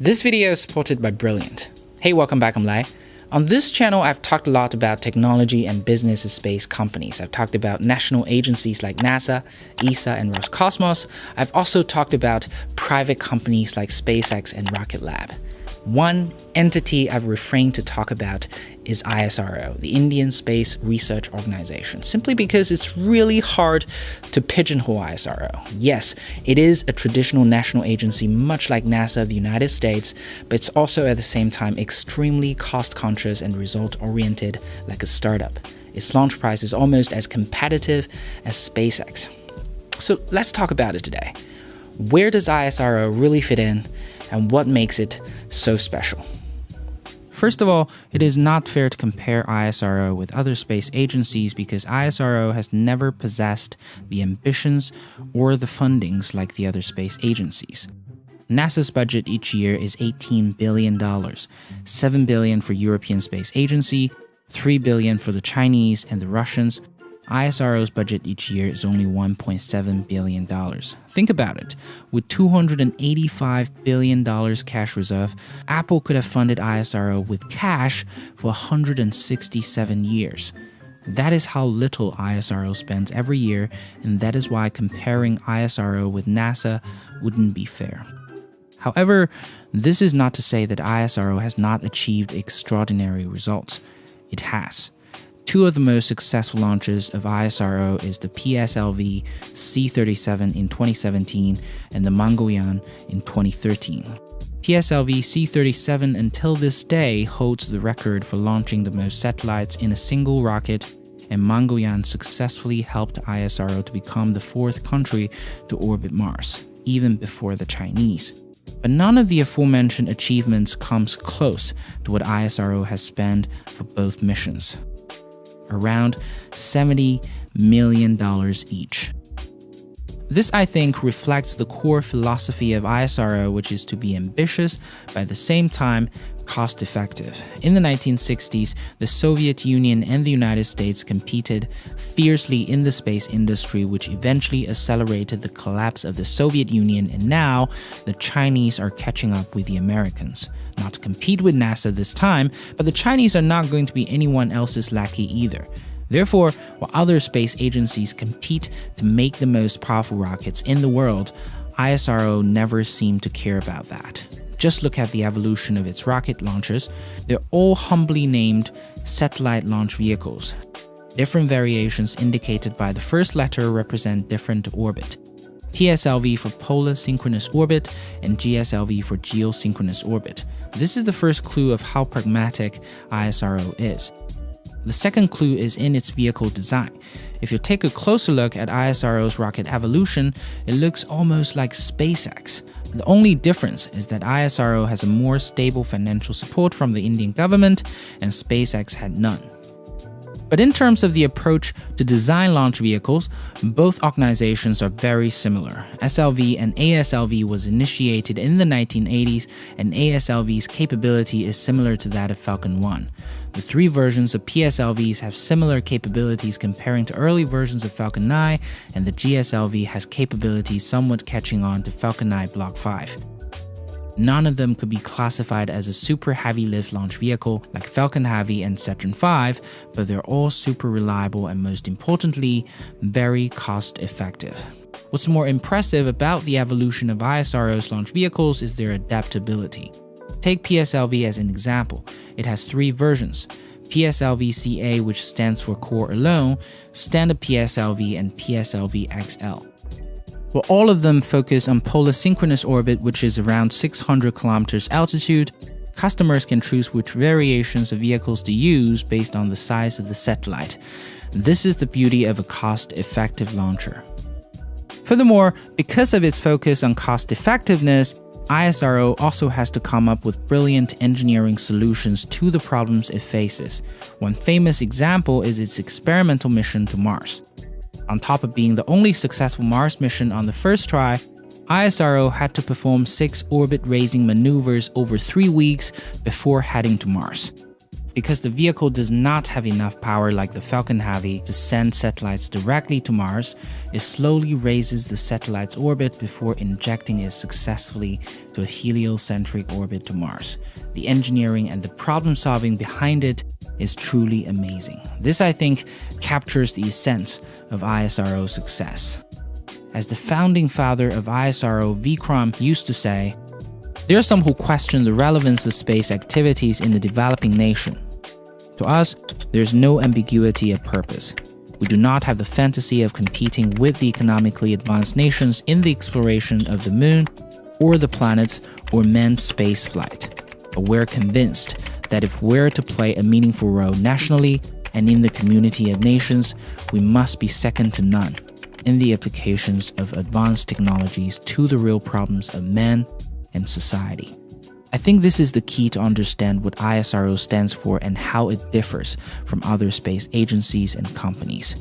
This video is supported by Brilliant. Hey, welcome back, I'm Lai. On this channel, I've talked a lot about technology and business space companies. I've talked about national agencies like NASA, ESA, and Roscosmos. I've also talked about private companies like SpaceX and Rocket Lab. One entity I've refrained to talk about is ISRO, the Indian Space Research Organization, simply because it's really hard to pigeonhole ISRO. Yes, it is a traditional national agency much like NASA of the United States, but it's also at the same time extremely cost-conscious and result-oriented like a startup. Its launch price is almost as competitive as SpaceX. So let's talk about it today. Where does ISRO really fit in, and what makes it so special? First of all, it is not fair to compare ISRO with other space agencies because ISRO has never possessed the ambitions or the fundings like the other space agencies. NASA's budget each year is $18 billion, $7 billion for European Space Agency, $3 billion for the Chinese and the Russians. ISRO's budget each year is only $1.7 billion. Think about it. With $285 billion cash reserve, Apple could have funded ISRO with cash for 167 years. That is how little ISRO spends every year, and that is why comparing ISRO with NASA wouldn't be fair. However, this is not to say that ISRO has not achieved extraordinary results. It has. Two of the most successful launches of ISRO is the PSLV C-37 in 2017 and the Mangoyan in 2013. PSLV C-37 until this day holds the record for launching the most satellites in a single rocket, and Mangoyan successfully helped ISRO to become the fourth country to orbit Mars, even before the Chinese. But none of the aforementioned achievements comes close to what ISRO has spent for both missions. Around $70 million each. This, I think, reflects the core philosophy of ISRO, which is to be ambitious, but at the same time, cost-effective. In the 1960s, the Soviet Union and the United States competed fiercely in the space industry, which eventually accelerated the collapse of the Soviet Union, and now the Chinese are catching up with the Americans. Not to compete with NASA this time, but the Chinese are not going to be anyone else's lackey either. Therefore, while other space agencies compete to make the most powerful rockets in the world, ISRO never seemed to care about that. Just look at the evolution of its rocket launchers. They're all humbly named satellite launch vehicles. Different variations indicated by the first letter represent different orbit. PSLV for polar synchronous orbit and GSLV for geosynchronous orbit. This is the first clue of how pragmatic ISRO is. The second clue is in its vehicle design. If you take a closer look at ISRO's rocket evolution, it looks almost like SpaceX. The only difference is that ISRO has a more stable financial support from the Indian government, and SpaceX had none. But in terms of the approach to design launch vehicles, both organizations are very similar. SLV and ASLV was initiated in the 1980s, and ASLV's capability is similar to that of Falcon 1. The three versions of PSLVs have similar capabilities comparing to early versions of Falcon 9, and the GSLV has capabilities somewhat catching on to Falcon 9 Block 5. None of them could be classified as a super heavy lift launch vehicle like Falcon Heavy and Saturn V, but they're all super reliable and, most importantly, very cost-effective. What's more impressive about the evolution of ISRO's launch vehicles is their adaptability. Take PSLV as an example. It has three versions: PSLV-CA, which stands for Core Alone, Standard PSLV, and PSLV-XL. Well, all of them focus on polar synchronous orbit, which is around 600 kilometers altitude. Customers can choose which variations of vehicles to use based on the size of the satellite. This is the beauty of a cost-effective launcher. Furthermore, because of its focus on cost-effectiveness, ISRO also has to come up with brilliant engineering solutions to the problems it faces. One famous example is its experimental mission to Mars. On top of being the only successful Mars mission on the first try, ISRO had to perform 6 orbit-raising maneuvers over 3 weeks before heading to Mars. Because the vehicle does not have enough power like the Falcon Heavy to send satellites directly to Mars, it slowly raises the satellite's orbit before injecting it successfully to a heliocentric orbit to Mars. The engineering and the problem solving behind it is truly amazing. This, I think, captures the essence of ISRO's success. As the founding father of ISRO, Vikram, used to say, there are some who question the relevance of space activities in the developing nation. To us, there's no ambiguity of purpose. We do not have the fantasy of competing with the economically advanced nations in the exploration of the moon or the planets or manned space flight. But we're convinced that if we're to play a meaningful role nationally and in the community of nations, we must be second to none in the applications of advanced technologies to the real problems of man and society. I think this is the key to understand what ISRO stands for and how it differs from other space agencies and companies.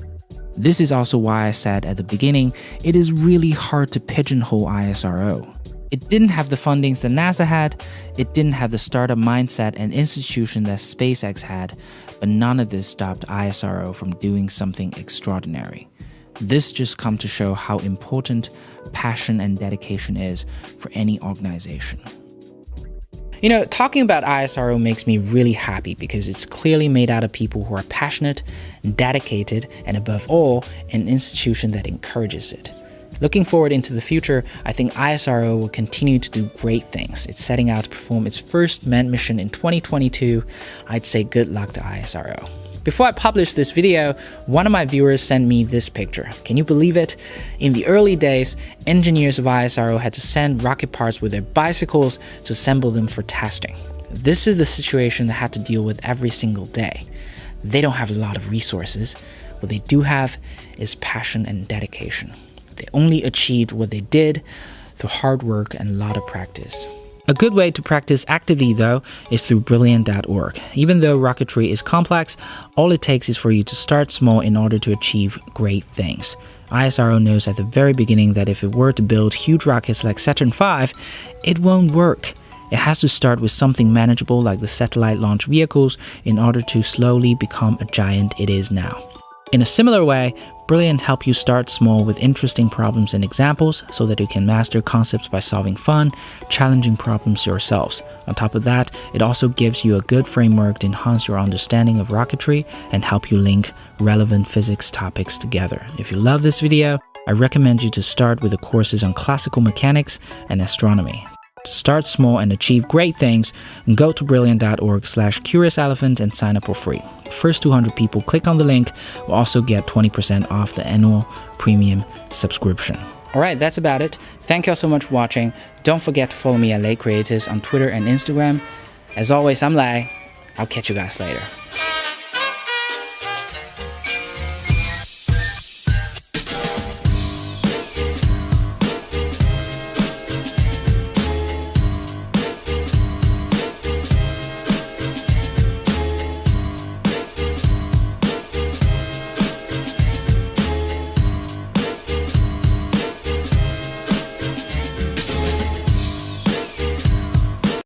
This is also why I said at the beginning, it is really hard to pigeonhole ISRO. It didn't have the fundings that NASA had, it didn't have the startup mindset and institution that SpaceX had, but none of this stopped ISRO from doing something extraordinary. This just comes to show how important passion and dedication is for any organization. You know, talking about ISRO makes me really happy because it's clearly made out of people who are passionate, dedicated, and above all, an institution that encourages it. Looking forward into the future, I think ISRO will continue to do great things. It's setting out to perform its first manned mission in 2022. I'd say good luck to ISRO. Before I published this video, one of my viewers sent me this picture. Can you believe it? In the early days, engineers of ISRO had to send rocket parts with their bicycles to assemble them for testing. This is the situation they had to deal with every single day. They don't have a lot of resources. What they do have is passion and dedication. They only achieved what they did through hard work and a lot of practice. A good way to practice actively, though, is through Brilliant.org. Even though rocketry is complex, all it takes is for you to start small in order to achieve great things. ISRO knows at the very beginning that if it were to build huge rockets like Saturn V, it won't work. It has to start with something manageable like the satellite launch vehicles in order to slowly become a giant it is now. In a similar way, Brilliant helps you start small with interesting problems and examples so that you can master concepts by solving fun, challenging problems yourselves. On top of that, it also gives you a good framework to enhance your understanding of rocketry and help you link relevant physics topics together. If you love this video, I recommend you to start with the courses on classical mechanics and astronomy. To start small and achieve great things, go to brilliant.org/curiouselephant and sign up for free. First 200 people click on the link will also get 20% off the annual premium subscription. Alright, that's about it. Thank you all so much for watching. Don't forget to follow me at Lei Creatives on Twitter and Instagram. As always, I'm Lei. I'll catch you guys later.